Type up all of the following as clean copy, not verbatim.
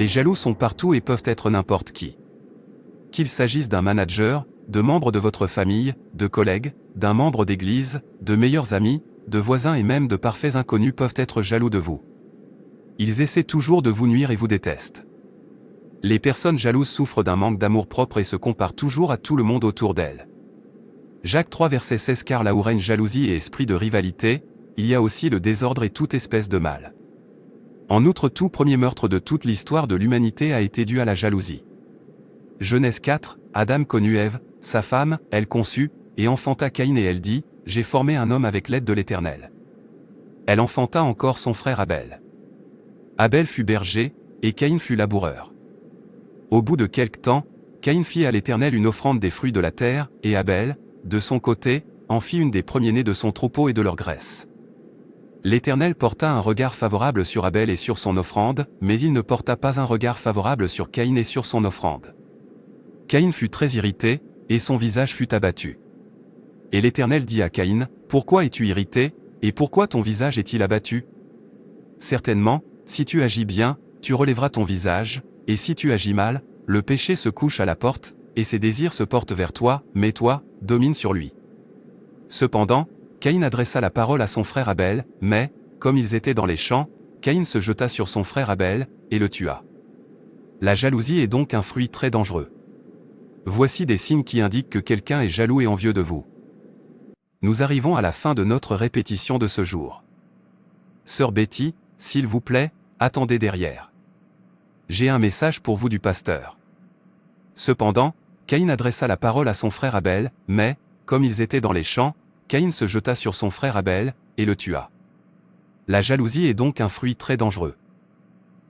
Les jaloux sont partout et peuvent être n'importe qui. Qu'il s'agisse d'un manager, de membres de votre famille, de collègues, d'un membre d'église, de meilleurs amis, de voisins et même de parfaits inconnus peuvent être jaloux de vous. Ils essaient toujours de vous nuire et vous détestent. Les personnes jalouses souffrent d'un manque d'amour-propre et se comparent toujours à tout le monde autour d'elles. Jacques 3 verset 16. Car là où règne jalousie et esprit de rivalité, il y a aussi le désordre et toute espèce de mal. En outre, tout premier meurtre de toute l'histoire de l'humanité a été dû à la jalousie. Genèse 4, Adam connut Ève, sa femme, elle conçut, et enfanta Caïn et elle dit, « J'ai formé un homme avec l'aide de l'Éternel. » Elle enfanta encore son frère Abel. Abel fut berger, et Caïn fut laboureur. Au bout de quelque temps, Caïn fit à l'Éternel une offrande des fruits de la terre, et Abel, de son côté, en fit une des premiers-nés de son troupeau et de leur graisse. L'Éternel porta un regard favorable sur Abel et sur son offrande, mais il ne porta pas un regard favorable sur Caïn et sur son offrande. Caïn fut très irrité, et son visage fut abattu. Et l'Éternel dit à Caïn, « Pourquoi es-tu irrité, et pourquoi ton visage est-il abattu? Certainement, si tu agis bien, tu relèveras ton visage, et si tu agis mal, le péché se couche à la porte, et ses désirs se portent vers toi, mais toi, domine sur lui. » Cependant, Caïn adressa la parole à son frère Abel, mais, comme ils étaient dans les champs, Caïn se jeta sur son frère Abel, et le tua. La jalousie est donc un fruit très dangereux. Voici des signes qui indiquent que quelqu'un est jaloux et envieux de vous. Nous arrivons à la fin de notre répétition de ce jour. Sœur Betty, s'il vous plaît, attendez derrière. J'ai un message pour vous du pasteur. Cependant, Caïn adressa la parole à son frère Abel, mais, comme ils étaient dans les champs, Caïn se jeta sur son frère Abel, et le tua. La jalousie est donc un fruit très dangereux.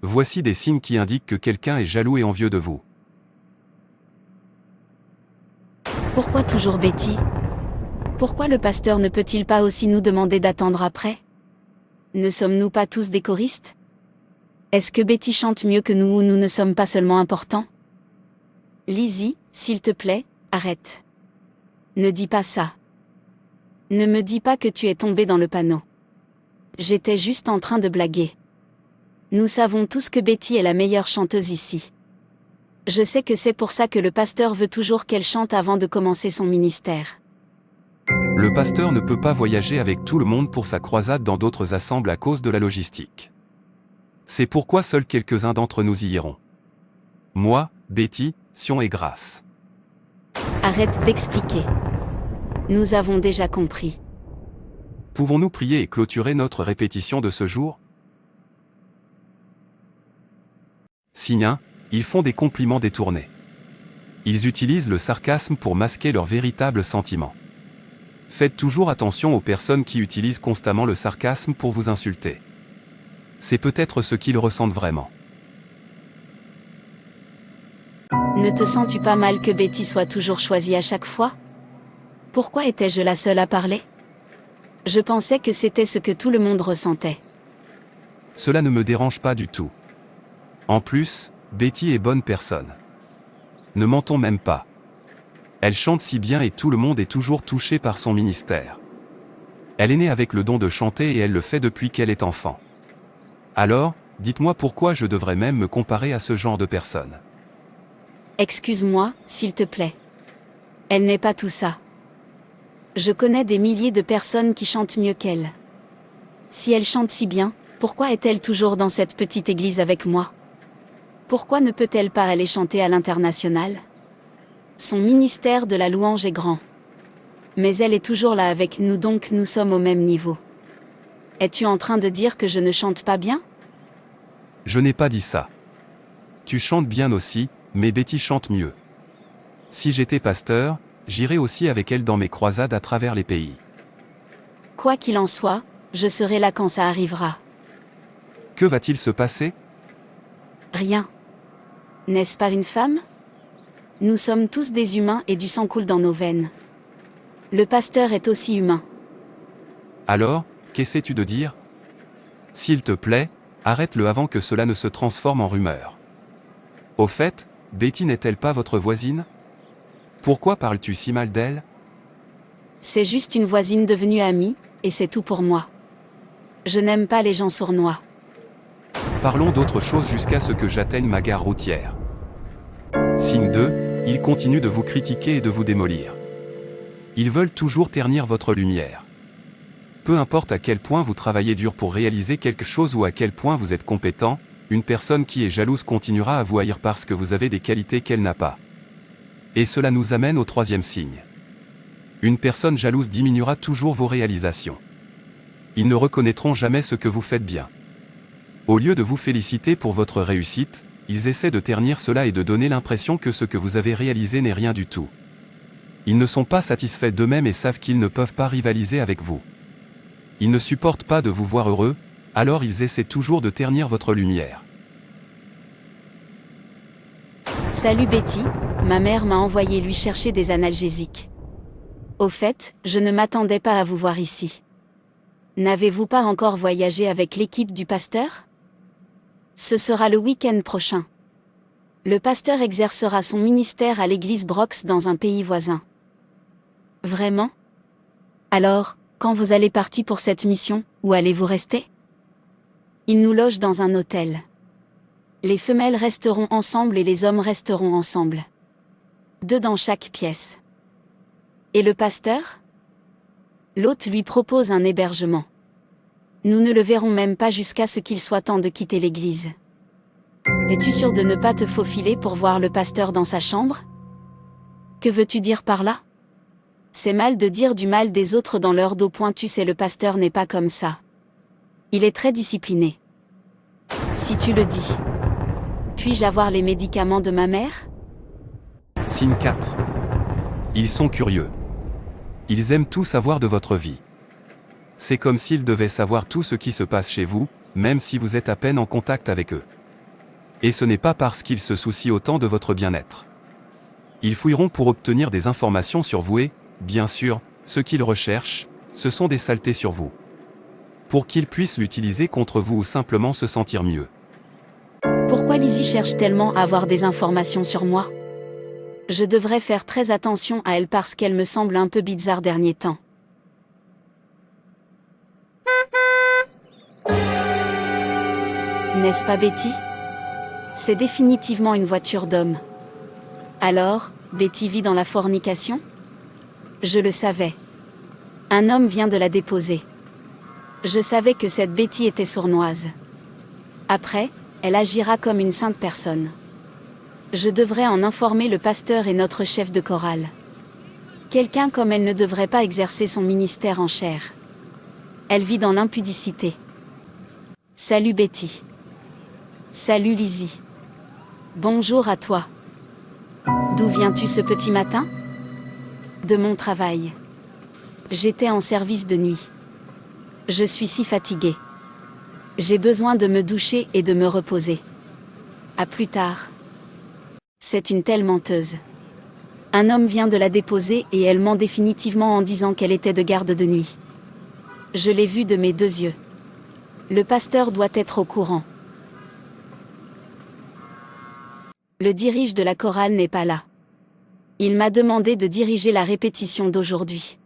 Voici des signes qui indiquent que quelqu'un est jaloux et envieux de vous. Pourquoi toujours Betty? Pourquoi le pasteur ne peut-il pas aussi nous demander d'attendre après? Ne sommes-nous pas tous des choristes? Est-ce que Betty chante mieux que nous ou nous ne sommes pas seulement importants? Lizzie, s'il te plaît, arrête. Ne dis pas ça. Ne me dis pas que tu es tombée dans le panneau. J'étais juste en train de blaguer. Nous savons tous que Betty est la meilleure chanteuse ici. Je sais que c'est pour ça que le pasteur veut toujours qu'elle chante avant de commencer son ministère. Le pasteur ne peut pas voyager avec tout le monde pour sa croisade dans d'autres assemblées à cause de la logistique. C'est pourquoi seuls quelques-uns d'entre nous y iront. Moi, Betty, Sion et Grace. Arrête d'expliquer. Nous avons déjà compris. Pouvons-nous prier et clôturer notre répétition de ce jour? Signe, ils font des compliments détournés. Ils utilisent le sarcasme pour masquer leurs véritables sentiments. Faites toujours attention aux personnes qui utilisent constamment le sarcasme pour vous insulter. C'est peut-être ce qu'ils ressentent vraiment. Ne te sens-tu pas mal que Betty soit toujours choisie à chaque fois? Pourquoi étais-je la seule à parler? Je pensais que c'était ce que tout le monde ressentait. Cela ne me dérange pas du tout. En plus, Betty est bonne personne. Ne mentons même pas. Elle chante si bien et tout le monde est toujours touché par son ministère. Elle est née avec le don de chanter et elle le fait depuis qu'elle est enfant. Alors, dites-moi pourquoi je devrais même me comparer à ce genre de personne. Excuse-moi, s'il te plaît. Elle n'est pas tout ça. Je connais des milliers de personnes qui chantent mieux qu'elle. Si elle chante si bien, pourquoi est-elle toujours dans cette petite église avec moi? Pourquoi ne peut-elle pas aller chanter à l'international? Son ministère de la louange est grand. Mais elle est toujours là avec nous, donc nous sommes au même niveau. Es-tu en train de dire que je ne chante pas bien? Je n'ai pas dit ça. Tu chantes bien aussi, mais Betty chante mieux. Si j'étais pasteur, j'irais aussi avec elle dans mes croisades à travers les pays. Quoi qu'il en soit, je serai là quand ça arrivera. Que va-t-il se passer? Rien. N'est-ce pas une femme? Nous sommes tous des humains et du sang coule dans nos veines. Le pasteur est aussi humain. Alors, qu'essaies-tu de dire? S'il te plaît, arrête-le avant que cela ne se transforme en rumeur. Au fait, Betty n'est-elle pas votre voisine? Pourquoi parles-tu si mal d'elle? C'est juste une voisine devenue amie, et c'est tout pour moi. Je n'aime pas les gens sournois. Parlons d'autre chose jusqu'à ce que j'atteigne ma gare routière. Signe 2, ils continuent de vous critiquer et de vous démolir. Ils veulent toujours ternir votre lumière. Peu importe à quel point vous travaillez dur pour réaliser quelque chose ou à quel point vous êtes compétent, une personne qui est jalouse continuera à vous haïr parce que vous avez des qualités qu'elle n'a pas. Et cela nous amène au troisième signe. Une personne jalouse diminuera toujours vos réalisations. Ils ne reconnaîtront jamais ce que vous faites bien. Au lieu de vous féliciter pour votre réussite, ils essaient de ternir cela et de donner l'impression que ce que vous avez réalisé n'est rien du tout. Ils ne sont pas satisfaits d'eux-mêmes et savent qu'ils ne peuvent pas rivaliser avec vous. Ils ne supportent pas de vous voir heureux, alors ils essaient toujours de ternir votre lumière. Salut Betty, ma mère m'a envoyé lui chercher des analgésiques. Au fait, je ne m'attendais pas à vous voir ici. N'avez-vous pas encore voyagé avec l'équipe du pasteur ? Ce sera le week-end prochain. Le pasteur exercera son ministère à l'église Brox dans un pays voisin. Vraiment ? Alors, quand vous allez partir pour cette mission, où allez-vous rester ? Il nous loge dans un hôtel. Les femelles resteront ensemble et les hommes resteront ensemble. 2 dans chaque pièce. Et le pasteur ? L'hôte lui propose un hébergement. Nous ne le verrons même pas jusqu'à ce qu'il soit temps de quitter l'église. Es-tu sûr de ne pas te faufiler pour voir le pasteur dans sa chambre ? Que veux-tu dire par là ? C'est mal de dire du mal des autres dans leur dos. Tu sais, le pasteur n'est pas comme ça. Il est très discipliné. Si tu le dis. Puis-je avoir les médicaments de ma mère ? Signe 4. Ils sont curieux. Ils aiment tout savoir de votre vie. C'est comme s'ils devaient savoir tout ce qui se passe chez vous, même si vous êtes à peine en contact avec eux. Et ce n'est pas parce qu'ils se soucient autant de votre bien-être. Ils fouilleront pour obtenir des informations sur vous et, bien sûr, ce qu'ils recherchent, ce sont des saletés sur vous. Pour qu'ils puissent l'utiliser contre vous ou simplement se sentir mieux. Pourquoi Lizzie cherche tellement à avoir des informations sur moi ? Je devrais faire très attention à elle parce qu'elle me semble un peu bizarre dernier temps. N'est-ce pas Betty ? C'est définitivement une voiture d'homme. Alors, Betty vit dans la fornication ? Je le savais. Un homme vient de la déposer. Je savais que cette Betty était sournoise. Après, elle agira comme une sainte personne. Je devrais en informer le pasteur et notre chef de chorale. Quelqu'un comme elle ne devrait pas exercer son ministère en chair. Elle vit dans l'impudicité. Salut Betty. Salut Lizzie. Bonjour à toi. D'où viens-tu ce petit matin ? De mon travail. J'étais en service de nuit. Je suis si fatiguée. J'ai besoin de me doucher et de me reposer. À plus tard. C'est une telle menteuse. Un homme vient de la déposer et elle ment définitivement en disant qu'elle était de garde de nuit. Je l'ai vue de mes 2 yeux. Le pasteur doit être au courant. Le dirige de la chorale n'est pas là. Il m'a demandé de diriger la répétition d'aujourd'hui.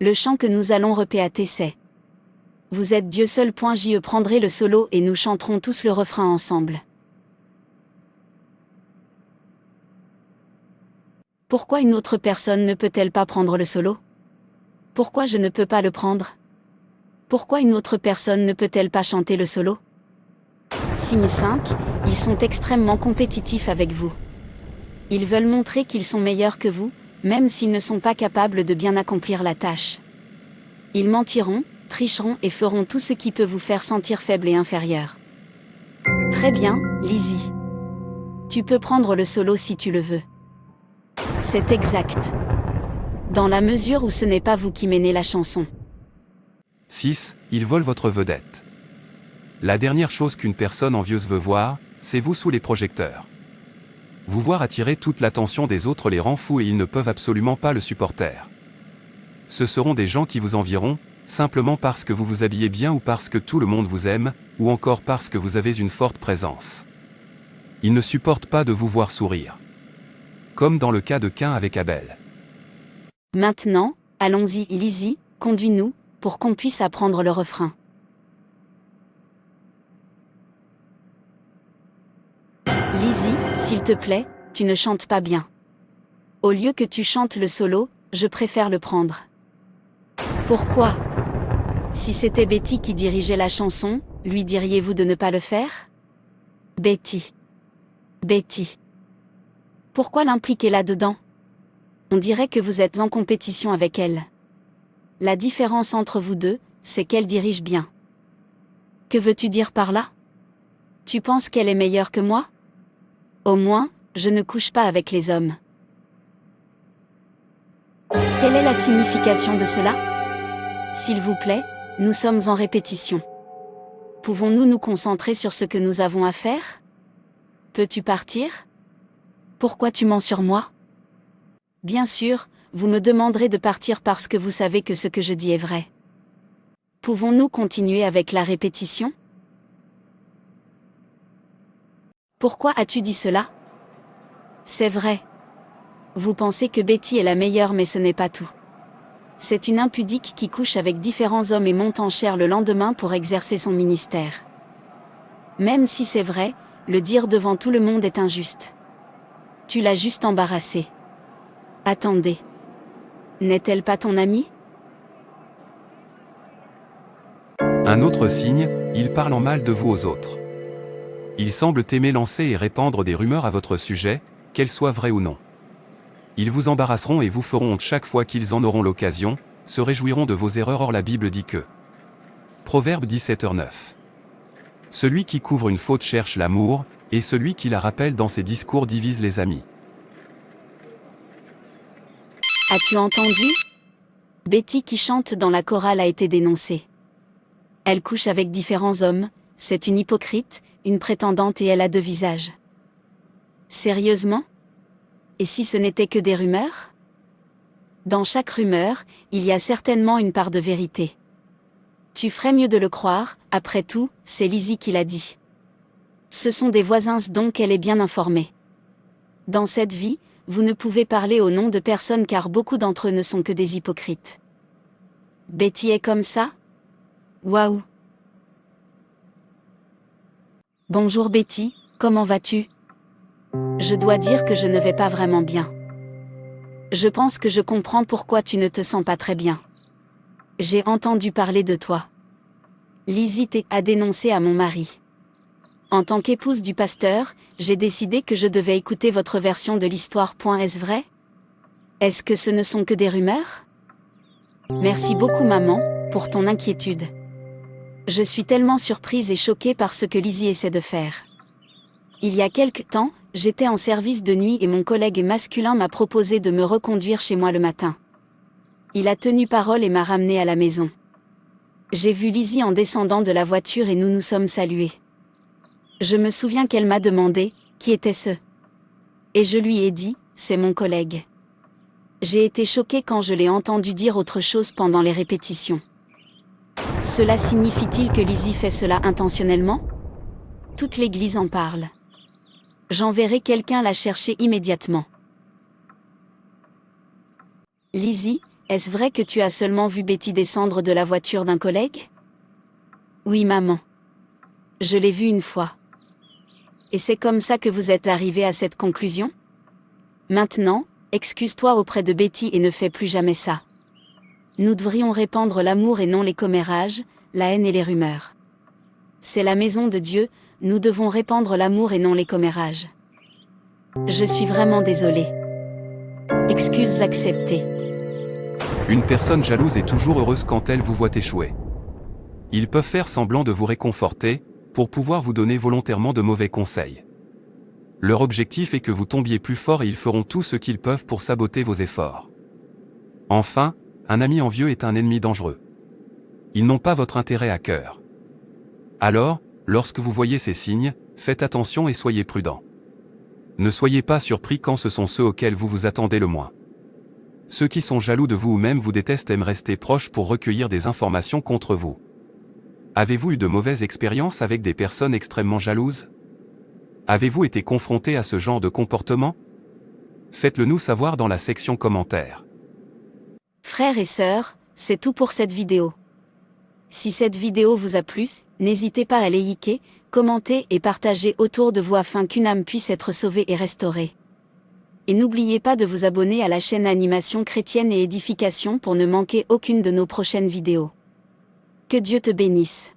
Le chant que nous allons répéter c'est « Vous êtes Dieu seul. Je prendrai le solo et nous chanterons tous le refrain ensemble. » Pourquoi une autre personne ne peut-elle pas prendre le solo ? Pourquoi je ne peux pas le prendre ? Pourquoi une autre personne ne peut-elle pas chanter le solo ? Signe 5, ils sont extrêmement compétitifs avec vous. Ils veulent montrer qu'ils sont meilleurs que vous, même s'ils ne sont pas capables de bien accomplir la tâche. Ils mentiront, tricheront et feront tout ce qui peut vous faire sentir faible et inférieur. Très bien, Lizzie. Tu peux prendre le solo si tu le veux. C'est exact. Dans la mesure où ce n'est pas vous qui menez la chanson. 6. Ils volent votre vedette. La dernière chose qu'une personne envieuse veut voir, c'est vous sous les projecteurs. Vous voir attirer toute l'attention des autres les rend fous et ils ne peuvent absolument pas le supporter. Ce seront des gens qui vous envieront, simplement parce que vous vous habillez bien ou parce que tout le monde vous aime, ou encore parce que vous avez une forte présence. Ils ne supportent pas de vous voir sourire. Comme dans le cas de Caïn avec Abel. Maintenant, allons-y, Lizzie, conduis-nous, pour qu'on puisse apprendre le refrain. Lizzie, s'il te plaît, tu ne chantes pas bien. Au lieu que tu chantes le solo, je préfère le prendre. Pourquoi? Si c'était Betty qui dirigeait la chanson, lui diriez-vous de ne pas le faire? Betty. Betty. Pourquoi l'impliquer là-dedans? On dirait que vous êtes en compétition avec elle. La différence entre vous deux, c'est qu'elle dirige bien. Que veux-tu dire par là? Tu penses qu'elle est meilleure que moi? Au moins, je ne couche pas avec les hommes. Quelle est la signification de cela? S'il vous plaît, nous sommes en répétition. Pouvons-nous nous concentrer sur ce que nous avons à faire? Peux-tu partir? Pourquoi tu mens sur moi? Bien sûr, vous me demanderez de partir parce que vous savez que ce que je dis est vrai. Pouvons-nous continuer avec la répétition? Pourquoi as-tu dit cela? C'est vrai. Vous pensez que Betty est la meilleure, mais ce n'est pas tout. C'est une impudique qui couche avec différents hommes et monte en chair le lendemain pour exercer son ministère. Même si c'est vrai, le dire devant tout le monde est injuste. Tu l'as juste embarrassée. Attendez. N'est-elle pas ton amie? Un autre signe, il parle en mal de vous aux autres. Il semble aimer lancer et répandre des rumeurs à votre sujet, qu'elles soient vraies ou non. Ils vous embarrasseront et vous feront honte chaque fois qu'ils en auront l'occasion, se réjouiront de vos erreurs. Or la Bible dit que Proverbe 17h9. Celui qui couvre une faute cherche l'amour, et celui qui la rappelle dans ses discours divise les amis. As-tu entendu? Betty qui chante dans la chorale a été dénoncée. Elle couche avec différents hommes, c'est une hypocrite, une prétendante et elle a deux visages. Sérieusement? Et si ce n'était que des rumeurs? Dans chaque rumeur, il y a certainement une part de vérité. Tu ferais mieux de le croire, après tout, c'est Lizzie qui l'a dit. Ce sont des voisins donc elle est bien informée. Dans cette vie, vous ne pouvez parler au nom de personne car beaucoup d'entre eux ne sont que des hypocrites. Betty est comme ça? Waouh! Bonjour Betty, comment vas-tu? Je dois dire que je ne vais pas vraiment bien. Je pense que je comprends pourquoi tu ne te sens pas très bien. J'ai entendu parler de toi. Lizzie t'a dénoncé à mon mari. En tant qu'épouse du pasteur, j'ai décidé que je devais écouter votre version de l'histoire. Est-ce vrai? Est-ce que ce ne sont que des rumeurs? Merci beaucoup maman, pour ton inquiétude. Je suis tellement surprise et choquée par ce que Lizzie essaie de faire. Il y a quelque temps, j'étais en service de nuit et mon collègue masculin m'a proposé de me reconduire chez moi le matin. Il a tenu parole et m'a ramené à la maison. J'ai vu Lizzie en descendant de la voiture et nous nous sommes salués. Je me souviens qu'elle m'a demandé « Qui était-ce » Et je lui ai dit « C'est mon collègue ». J'ai été choquée quand je l'ai entendu dire autre chose pendant les répétitions. Cela signifie-t-il que Lizzie fait cela intentionnellement? Toute l'église en parle. J'enverrai quelqu'un la chercher immédiatement. Lizzie, est-ce vrai que tu as seulement vu Betty descendre de la voiture d'un collègue? Oui maman. Je l'ai vue une fois. Et c'est comme ça que vous êtes arrivé à cette conclusion? Maintenant, excuse-toi auprès de Betty et ne fais plus jamais ça. Nous devrions répandre l'amour et non les commérages, la haine et les rumeurs. C'est la maison de Dieu, nous devons répandre l'amour et non les commérages. Je suis vraiment désolée. Excuses acceptées. Une personne jalouse est toujours heureuse quand elle vous voit échouer. Ils peuvent faire semblant de vous réconforter, pour pouvoir vous donner volontairement de mauvais conseils. Leur objectif est que vous tombiez plus fort et ils feront tout ce qu'ils peuvent pour saboter vos efforts. Enfin, un ami envieux est un ennemi dangereux. Ils n'ont pas votre intérêt à cœur. Alors, lorsque vous voyez ces signes, faites attention et soyez prudents. Ne soyez pas surpris quand ce sont ceux auxquels vous vous attendez le moins. Ceux qui sont jaloux de vous ou même vous détestent aiment rester proches pour recueillir des informations contre vous. Avez-vous eu de mauvaises expériences avec des personnes extrêmement jalouses? Avez-vous été confronté à ce genre de comportement? Faites-le nous savoir dans la section commentaires. Frères et sœurs, c'est tout pour cette vidéo. Si cette vidéo vous a plu, n'hésitez pas à liker, Commentez et partagez autour de vous afin qu'une âme puisse être sauvée et restaurée. Et n'oubliez pas de vous abonner à la chaîne Animation Chrétienne et Édification pour ne manquer aucune de nos prochaines vidéos. Que Dieu te bénisse.